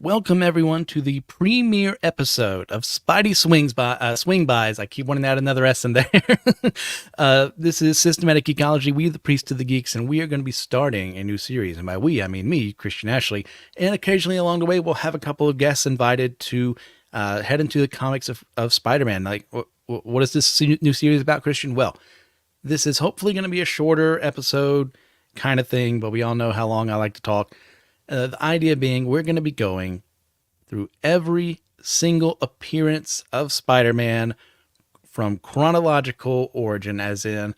Welcome everyone to the premiere episode of Spidey Swing-Bys. I keep wanting to add another S in there. This is Systematic Geekology. We, the priest of the geeks, and we are going to be starting a new series. And by we, I mean me, Christian Ashley. And occasionally along the way, we'll have a couple of guests invited to head into the comics of Spider-Man. Like, what is this new series about, Christian? Well, this is hopefully going to be a shorter episode kind of thing, but we all know how long I like to talk. The idea being we're going to be going through every single appearance of Spider-Man from chronological origin, as in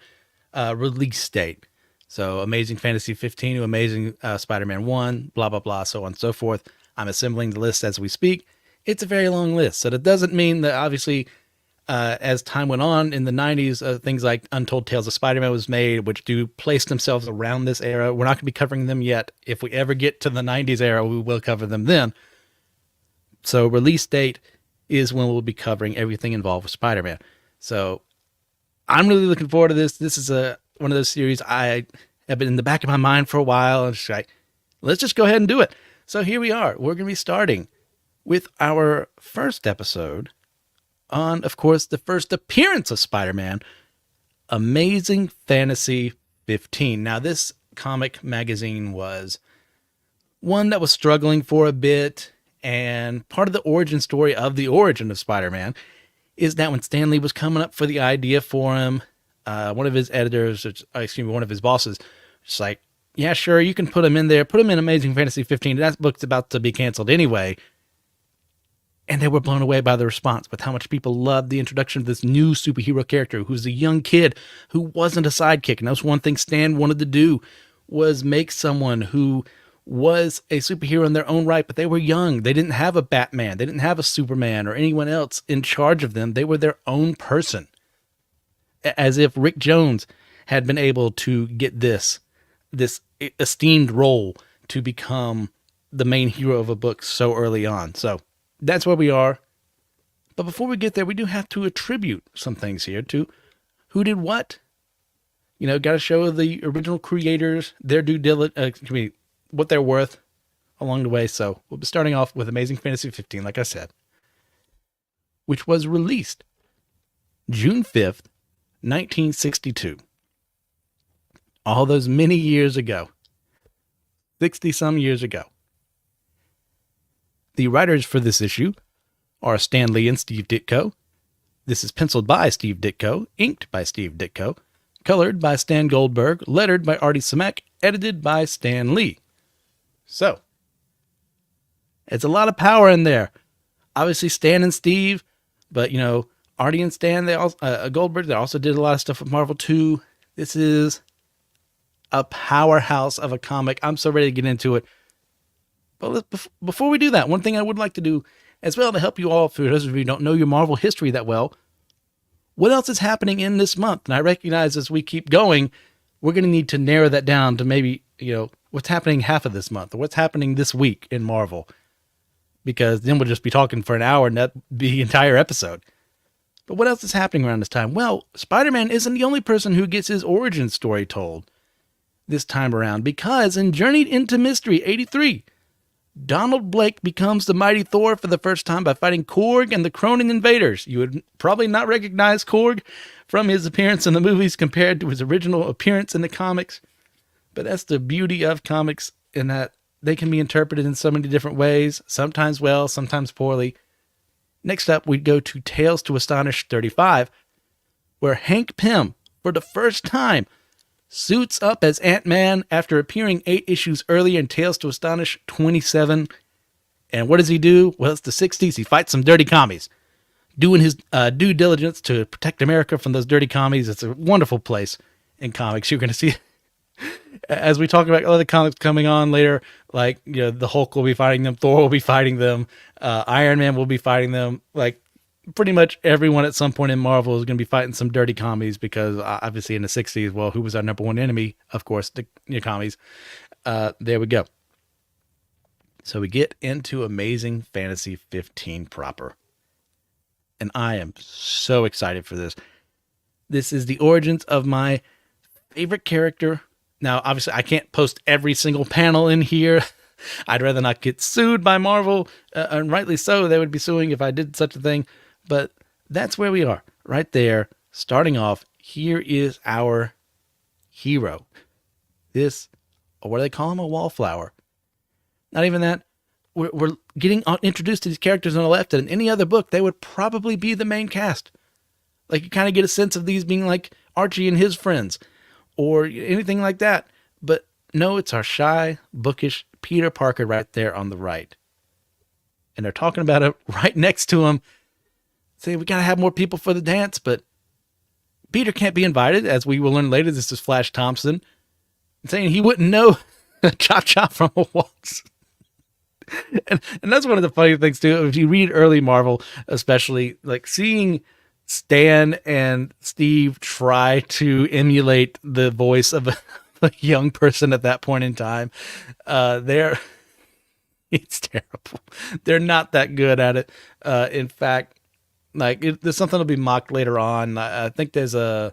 release date. So Amazing Fantasy 15 to Amazing Spider-Man 1, blah, blah, blah, so on and so forth. I'm assembling the list as we speak. It's a very long list. So that doesn't mean that obviously as time went on in the 90s, things like Untold Tales of Spider-Man was made, which do place themselves around this era. We're not going to be covering them yet. If we ever get to the 90s era, we will cover them then. So release date is when we'll be covering everything involved with Spider-Man. So I'm really looking forward to this. This is one of those series I have been in the back of my mind for a while. And like, let's just go ahead and do it. So here we are. We're going to be starting with our first episode on, of course, the first appearance of Spider-Man, Amazing Fantasy 15. Now, this comic magazine was one that was struggling for a bit, and part of the origin story of the origin of Spider-Man is that when Stan Lee was coming up for the idea for him, one of his editors, one of his bosses, just like, yeah, sure, you can put him in there, put him in Amazing Fantasy 15. That book's about to be canceled anyway. And they were blown away by the response with how much people loved the introduction of this new superhero character who's a young kid who wasn't a sidekick. And that was one thing Stan wanted to do, was make someone who was a superhero in their own right, but they were young. They didn't have a Batman. They didn't have a Superman or anyone else in charge of them. They were their own person. As if Rick Jones had been able to get this esteemed role to become the main hero of a book so early on. So that's where we are. But before we get there, we do have to attribute some things here to who did what. You know, got to show the original creators their due diligence, what they're worth along the way. So we'll be starting off with Amazing Fantasy 15, like I said, which was released June 5th, 1962. All those many years ago. 60-some years ago. The writers for this issue are Stan Lee and Steve Ditko. This is penciled by Steve Ditko, inked by Steve Ditko, colored by Stan Goldberg, lettered by Artie Simek, edited by Stan Lee. So, it's a lot of power in there. Obviously, Stan and Steve, but, Artie and Stan, Goldberg, they also did a lot of stuff with Marvel too. This is a powerhouse of a comic. I'm so ready to get into it. But before we do that, one thing I would like to do as well to help you all, for those of you who don't know your Marvel history that well, what else is happening in this month? And I recognize as we keep going, we're going to need to narrow that down to maybe, what's happening half of this month or what's happening this week in Marvel. Because then we'll just be talking for an hour and that'd be the entire episode. But what else is happening around this time? Well, Spider-Man isn't the only person who gets his origin story told this time around, because in Journeyed into Mystery 83, Donald Blake becomes the mighty Thor for the first time by fighting Korg and the Cronin invaders. You would probably not recognize Korg from his appearance in the movies compared to his original appearance in the comics. But that's the beauty of comics, in that they can be interpreted in so many different ways, sometimes well, sometimes poorly. Next up, we'd go to Tales to Astonish 35, where Hank Pym, for the first time, suits up as Ant-Man after appearing 8 issues earlier in Tales to Astonish 27. And what does he do? Well, it's the 60s. He fights some dirty commies, doing his due diligence to protect America from those dirty commies. It's a wonderful place in comics. You're going to see, as we talk about other comics coming on later, like, the Hulk will be fighting them, Thor will be fighting them, Iron Man will be fighting them, like, pretty much everyone at some point in Marvel is going to be fighting some dirty commies, because obviously in the 60s, well, who was our number one enemy? Of course, the commies. There we go. So we get into Amazing Fantasy 15 proper. And I am so excited for this. This is the origins of my favorite character. Now, obviously, I can't post every single panel in here I'd rather not get sued by Marvel, and rightly so. They would be suing if I did such a thing. But that's where we are, right there. Starting off, here is our hero. This, or what do they call him? A wallflower. Not even that. We're getting introduced to these characters on the left, and in any other book, they would probably be the main cast. Like, you kind of get a sense of these being like Archie and his friends, or anything like that. But no, it's our shy, bookish Peter Parker right there on the right. And they're talking about it right next to him, saying we got to have more people for the dance, but Peter can't be invited, as we will learn later. This is Flash Thompson, saying he wouldn't know Chop Chop from a waltz. And that's one of the funny things too. If you read early Marvel, especially, like seeing Stan and Steve try to emulate the voice of a young person at that point in time, it's terrible. They're not that good at it. In fact, like there's something that'll be mocked later on. I think there's I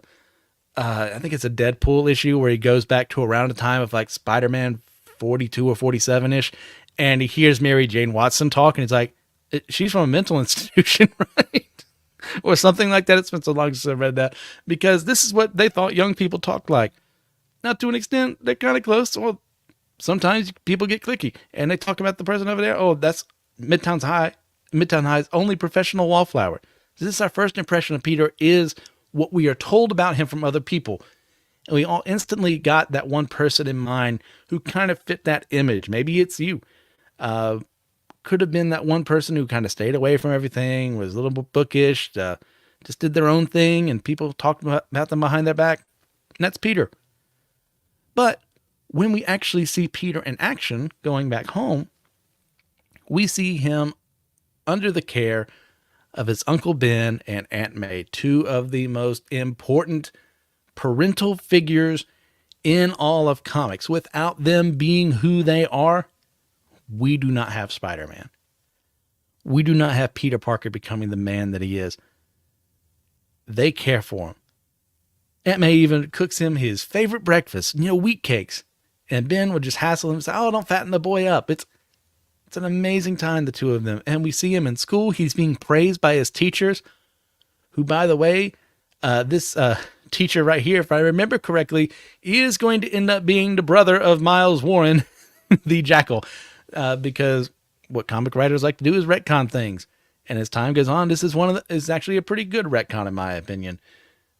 think it's a Deadpool issue where he goes back to around the time of like Spider-Man 42 or 47 ish. And he hears Mary Jane Watson talk, and he's like, she's from a mental institution, right? Or something like that. It's been so long since I read that. Because this is what they thought young people talked like. Now, to an extent, they're kind of close. Well, sometimes people get cliquey, and they talk about the person over there. Oh, that's Midtown High's only professional wallflower. So this is our first impression of Peter, is what we are told about him from other people. And we all instantly got that one person in mind who kind of fit that image. Maybe it's you. Could have been that one person who kind of stayed away from everything, was a little bit bookish, just did their own thing, and people talked about them behind their back. And that's Peter. But when we actually see Peter in action going back home, we see him under the care of his Uncle Ben and Aunt May, two of the most important parental figures in all of comics. Without them being who they are, we do not have Spider-Man. We do not have Peter Parker becoming the man that he is. They care for him. Aunt May even cooks him his favorite breakfast, wheat cakes. And Ben would just hassle him and say, oh, don't fatten the boy up. It's an amazing time, the two of them. And we see him in school. He's being praised by his teachers, who, by the way, this teacher right here, if I remember correctly, is going to end up being the brother of Miles Warren, the Jackal. Because what comic writers like to do is retcon things. And as time goes on, this is actually a pretty good retcon, in my opinion.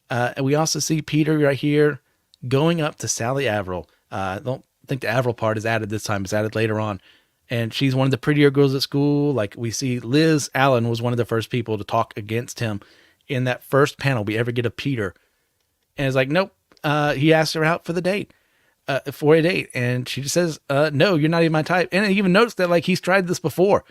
And we also see Peter right here going up to Sally Averill. I don't think the Averill part is added this time. It's added later on. And she's one of the prettier girls at school. Like we see Liz Allen was one of the first people to talk against him in that first panel we ever get of Peter. And it's like, nope. He asked her out for the date. For a date, and she just says, no, you're not even my type. And I even noticed that like he's tried this before,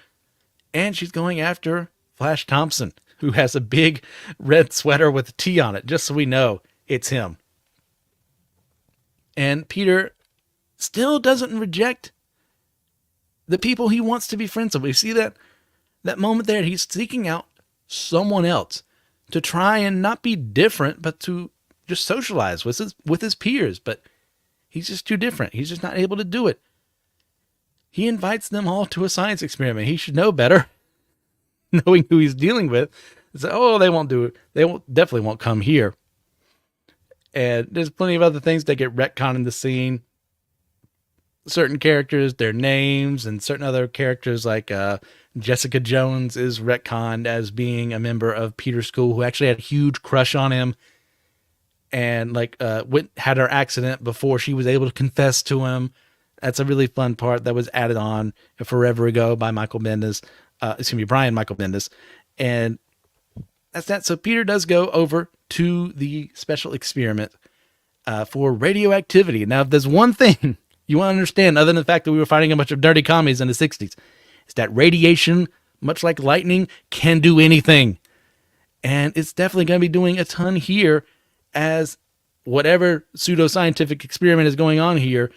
and she's going after Flash Thompson, who has a big red sweater with a T on it, just so we know it's him. And Peter still doesn't reject the people he wants to be friends with. We see that moment there. He's seeking out someone else to try and not be different, but to just socialize with his peers. But he's just too different. He's just not able to do it. He invites them all to a science experiment. He should know better, knowing who he's dealing with. So, oh, they won't do it. Definitely won't come here. And there's plenty of other things that get retconned in the scene. Certain characters, their names, and certain other characters like Jessica Jones is retconned as being a member of Peter's school who actually had a huge crush on him. And had her accident before she was able to confess to him. That's a really fun part that was added on forever ago by Brian Michael Bendis. And that's that. So Peter does go over to the special experiment for radioactivity. Now, if there's one thing you want to understand, other than the fact that we were fighting a bunch of dirty commies in the 60s, is that radiation, much like lightning, can do anything. And it's definitely going to be doing a ton here, as whatever pseudoscientific experiment is going on here,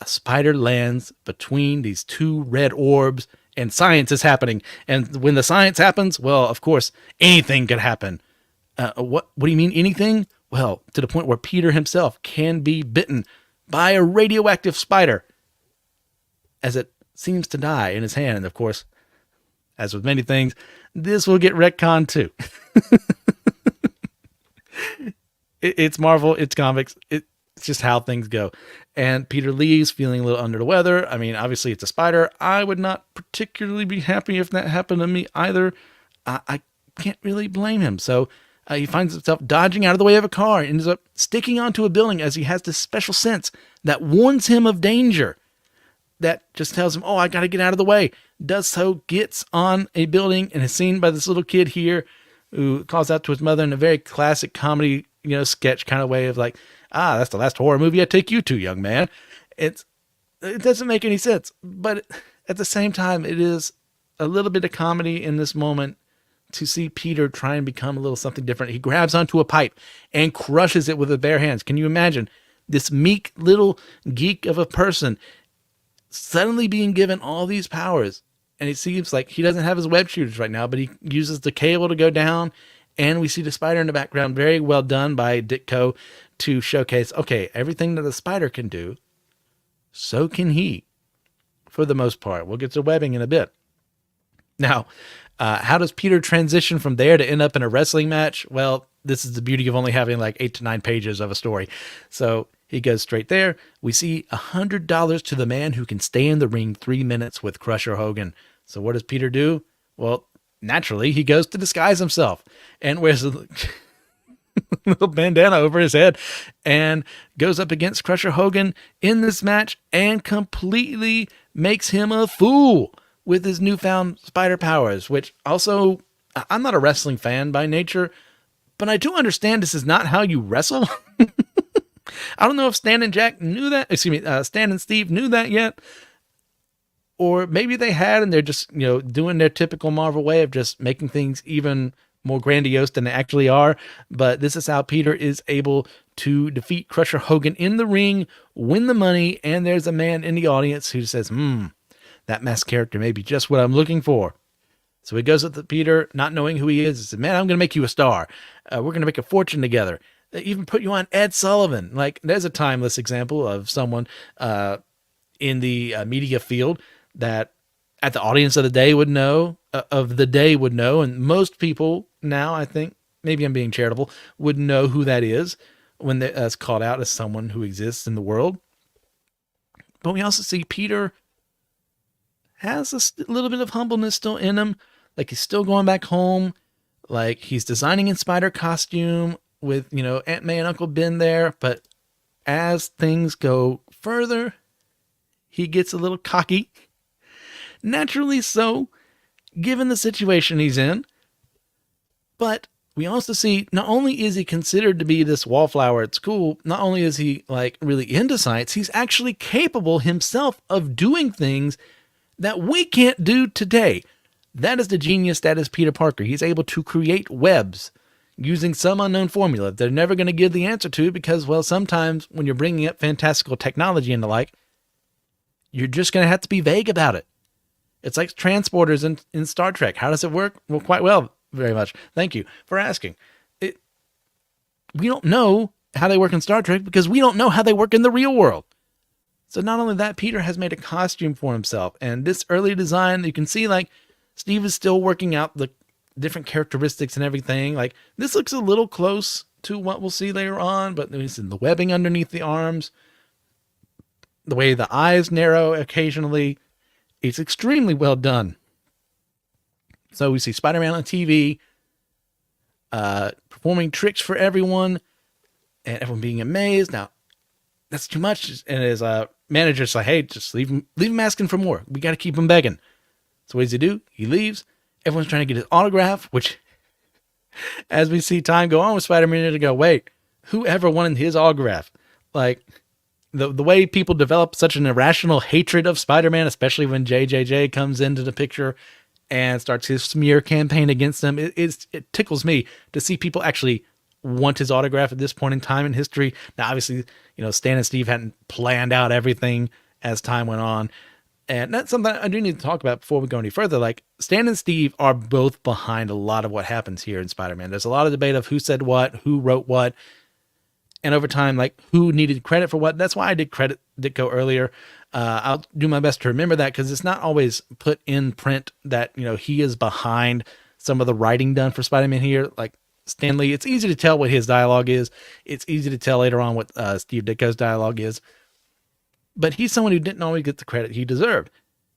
a spider lands between these two red orbs, and science is happening. And when the science happens, well, of course, anything could happen. What do you mean anything? Well, to the point where Peter himself can be bitten by a radioactive spider. as it seems to die in his hand. And of course, as with many things, this will get retconned too. It's Marvel, it's comics, it's just how things go. And Peter leaves feeling a little under the weather. I mean, obviously it's a spider. I would not particularly be happy if that happened to me either. I can't really blame him. So he finds himself dodging out of the way of a car, ends up sticking onto a building as he has this special sense that warns him of danger. That just tells him, oh, I got to get out of the way. Does so, gets on a building, and is seen by this little kid here who calls out to his mother in a very classic comedy, sketch kind of way of like, that's the last horror movie I take you to, young man. It doesn't make any sense, but at the same time, it is a little bit of comedy in this moment to see Peter try and become a little something different. He grabs onto a pipe and crushes it with his bare hands. Can you imagine this meek little geek of a person suddenly being given all these powers? And it seems like he doesn't have his web shooters right now, but he uses the cable to go down. And we see the spider in the background. Very well done by Ditko to showcase, okay, everything that a spider can do, so can he, for the most part. We'll get to webbing in a bit. Now, how does Peter transition from there to end up in a wrestling match? Well, this is the beauty of only having like 8 to 9 pages of a story. So he goes straight there. We see $100 to the man who can stay in the ring 3 minutes with Crusher Hogan. So what does Peter do? Well, naturally, he goes to disguise himself and wears a little bandana over his head and goes up against Crusher Hogan in this match and completely makes him a fool with his newfound spider powers, which also, I'm not a wrestling fan by nature, but I do understand this is not how you wrestle. I don't know if Stan and Jack knew that. Stan and Steve knew that yet. Or maybe they had, and they're just, doing their typical Marvel way of just making things even more grandiose than they actually are. But this is how Peter is able to defeat Crusher Hogan in the ring, win the money, and there's a man in the audience who says, that masked character may be just what I'm looking for. So he goes up to Peter, not knowing who he is. He says, man, I'm going to make you a star. We're going to make a fortune together. They even put you on Ed Sullivan. Like, there's a timeless example of someone in the media field that at the audience of the day would know, and most people now, I think, maybe I'm being charitable, would know who that is when that's called out as someone who exists in the world. But we also see Peter has a little bit of humbleness still in him. Like, he's still going back home. Like, he's designing in spider costume with, Aunt May and Uncle Ben there. But as things go further, he gets a little cocky. Naturally so, given the situation he's in. But we also see, not only is he considered to be this wallflower at school, not only is he like really into science, he's actually capable himself of doing things that we can't do today. That is the genius that is Peter Parker. He's able to create webs using some unknown formula they're never going to give the answer to because, well, sometimes when you're bringing up fantastical technology and the like, you're just going to have to be vague about it. It's like transporters in Star Trek. How does it work? Well, quite well, very much. Thank you for asking. We don't know how they work in Star Trek because we don't know how they work in the real world. So not only that, Peter has made a costume for himself. And this early design, you can see like Steve is still working out the different characteristics and everything. Like this looks a little close to what we'll see later on, but there's the webbing underneath the arms, the way the eyes narrow occasionally. It's extremely well done. So we see Spider-Man on TV, performing tricks for everyone, and everyone being amazed. Now, that's too much. And his manager's like, hey, just leave him asking for more. We got to keep him begging. So what does he do? He leaves. Everyone's trying to get his autograph, which, as we see time go on with Spider-Man, to go, wait, whoever wanted his autograph? Like, the way people develop such an irrational hatred of Spider-Man, especially when JJJ comes into the picture and starts his smear campaign against him, it tickles me to see people actually want his autograph at this point in time in history. Now, obviously, Stan and Steve hadn't planned out everything as time went on. And that's something I do need to talk about before we go any further. Like, Stan and Steve are both behind a lot of what happens here in Spider-Man. There's a lot of debate of who said what, who wrote what, and over time, like, who needed credit for what. That's why I did credit Ditko earlier. I'll do my best to remember that because it's not always put in print that, he is behind some of the writing done for Spider-Man here. Like Stan Lee, it's easy to tell what his dialogue is. It's easy to tell later on what Steve Ditko's dialogue is. But he's someone who didn't always get the credit he deserved.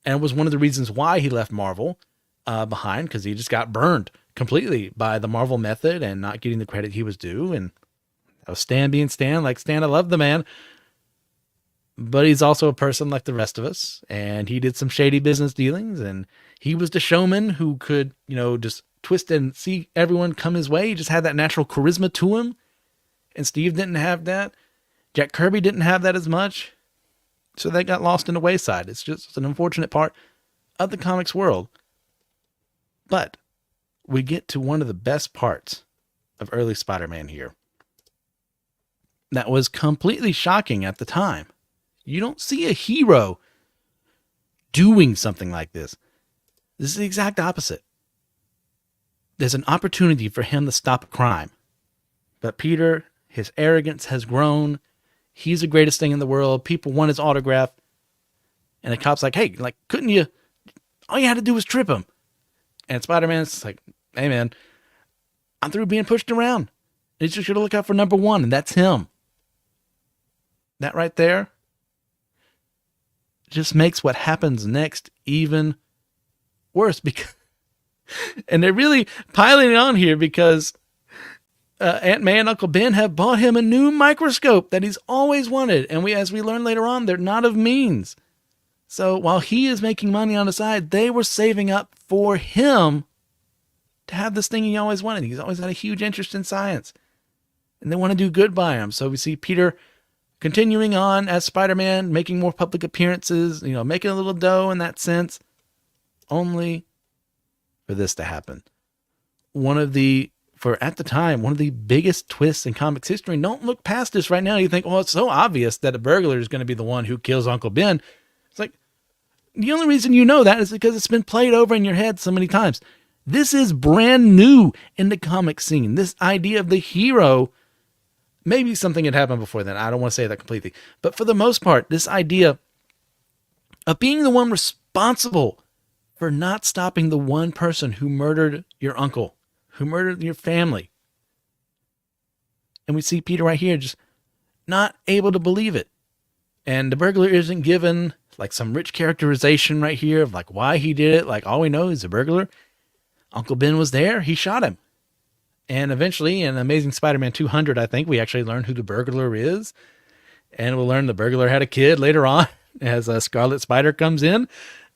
And was one of the reasons why he left Marvel behind, because he just got burned completely by the Marvel method and not getting the credit he was due. And that was Stan being Stan. Like Stan, I love the man. But he's also a person like the rest of us. And he did some shady business dealings. And he was the showman who could, just twist and see everyone come his way. He just had that natural charisma to him. And Steve didn't have that. Jack Kirby didn't have that as much. So that got lost in the wayside. It's just an unfortunate part of the comics world. But we get to one of the best parts of early Spider-Man here. That was completely shocking at the time. You don't see a hero doing something like this. This is the exact opposite. There's an opportunity for him to stop a crime. But Peter, his arrogance has grown. He's the greatest thing in the world. People want his autograph. And the cop's like, hey, couldn't you? All you had to do was trip him. And Spider-Man's like, hey, man, I'm through being pushed around. You just should look out for number one, and that's him. That right there just makes what happens next even worse. And they're really piling it on here because Aunt May and Uncle Ben have bought him a new microscope that he's always wanted. And as we learn later on, they're not of means. So while he is making money on the side, they were saving up for him to have this thing he always wanted. He's always had a huge interest in science. And they want to do good by him. So we see Peter continuing on as Spider-Man, making more public appearances, making a little dough in that sense. Only for this to happen. At the time, one of the biggest twists in comics history. Don't look past this right now. You think, it's so obvious that a burglar is going to be the one who kills Uncle Ben. It's like, the only reason you know that is because it's been played over in your head so many times. This is brand new in the comic scene. This idea of the hero, maybe something had happened before then. I don't want to say that completely. But for the most part, this idea of being the one responsible for not stopping the one person who murdered your uncle, who murdered your family. And we see Peter right here just not able to believe it. And the burglar isn't given some rich characterization right here of why he did it. All we know is a burglar. Uncle Ben was there. He shot him. And eventually in Amazing Spider-Man 200, I think we actually learn who the burglar is. And we'll learn the burglar had a kid later on as Scarlet Spider comes in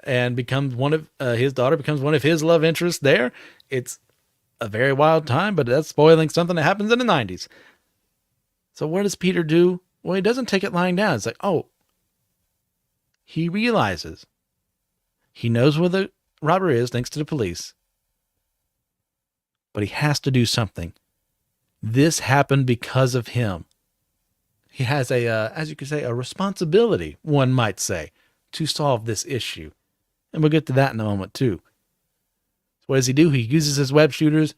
and becomes his daughter becomes one of his love interests there. It's a very wild time, but that's spoiling something that happens in the 90s. So what does Peter do? Well, he doesn't take it lying down. It's he realizes he knows where the robber is thanks to the police, but he has to do something. This happened because of him. He has as you could say, a responsibility, one might say, to solve this issue. And we'll get to that in a moment too. What does he do? He uses his web shooters,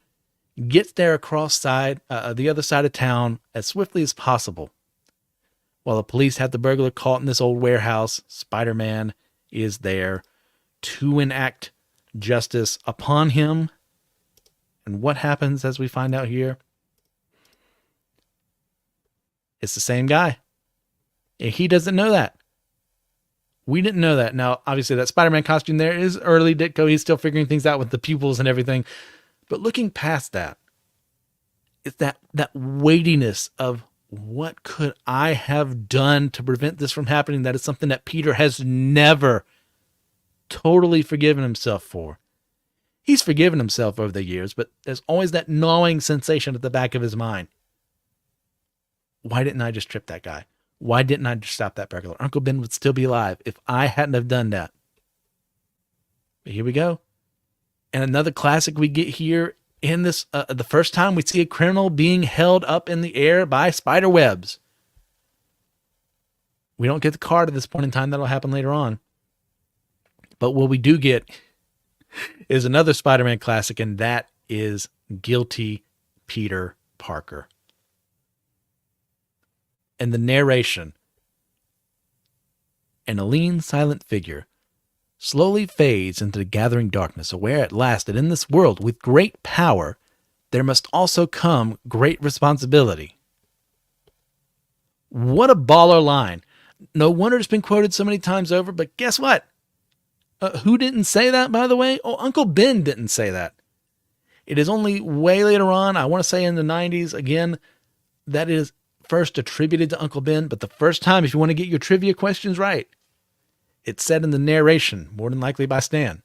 gets there across the other side of town as swiftly as possible. While the police have the burglar caught in this old warehouse, Spider-Man is there to enact justice upon him. And what happens as we find out here? It's the same guy. And he doesn't know that. We didn't know that. Now, obviously, that Spider-Man costume there is early Ditko. He's still figuring things out with the pupils and everything. But looking past that, it's that weightiness of what could I have done to prevent this from happening? That is something that Peter has never totally forgiven himself for. He's forgiven himself over the years, but there's always that gnawing sensation at the back of his mind. Why didn't I just trip that guy? Why didn't I just stop that burglar? Uncle Ben would still be alive if I hadn't have done that. But here we go. And another classic we get here in this, the first time we see a criminal being held up in the air by spider webs. We don't get the card at this point in time. That'll happen later on. But what we do get is another Spider-Man classic, and that is Guilty Peter Parker. And the narration and a lean, silent figure slowly fades into the gathering darkness, aware at last that in this world with great power, there must also come great responsibility. What a baller line. No wonder it's been quoted so many times over, but guess what? Who didn't say that, by the way? Oh, Uncle Ben didn't say that. It is only way later on, I want to say in the 90s, again, that is first attributed to Uncle Ben, but the first time, if you want to get your trivia questions right, it's said in the narration, more than likely by Stan.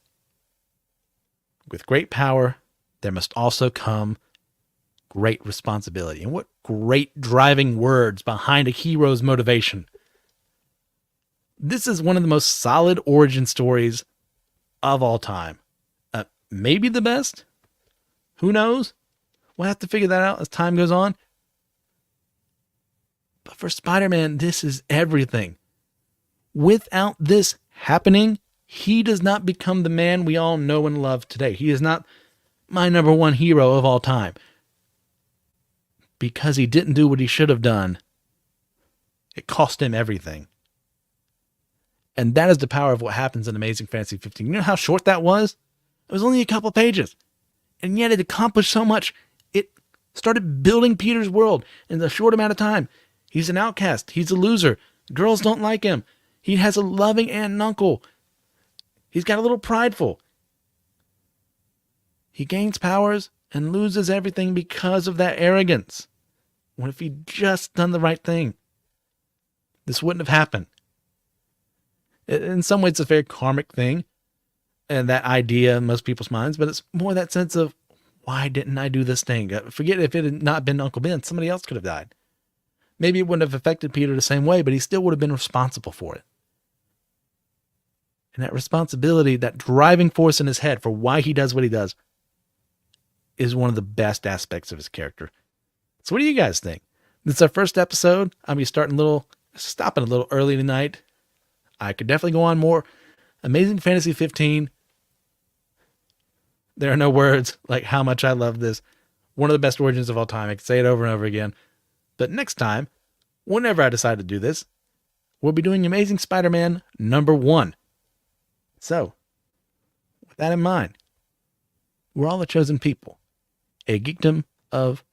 With great power, there must also come great responsibility. And what great driving words behind a hero's motivation. This is one of the most solid origin stories of all time. Maybe the best? Who knows? We'll have to figure that out as time goes on. But for Spider-Man, this is everything. Without this happening, he does not become the man we all know and love today. He is not my number one hero of all time. Because he didn't do what he should have done, it cost him everything. And that is the power of what happens in Amazing Fantasy 15. You know how short that was? It was only a couple pages. And yet it accomplished so much. It started building Peter's world in a short amount of time. He's an outcast. He's a loser. Girls don't like him. He has a loving aunt and uncle. He's got a little prideful. He gains powers and loses everything because of that arrogance. What if he'd just done the right thing? This wouldn't have happened. In some ways, it's a very karmic thing, and that idea in most people's minds, but it's more that sense of, why didn't I do this thing? Forget if it had not been Uncle Ben, somebody else could have died. Maybe it wouldn't have affected Peter the same way, but he still would have been responsible for it. And that responsibility, that driving force in his head for why he does what he does, is one of the best aspects of his character. So what do you guys think? This is our first episode. I'll be stopping a little early tonight. I could definitely go on more. Amazing Fantasy 15. There are no words like how much I love this. One of the best origins of all time. I can say it over and over again. But next time, whenever I decide to do this, we'll be doing Amazing Spider-Man #1. So, with that in mind, we're all a chosen people. A geekdom of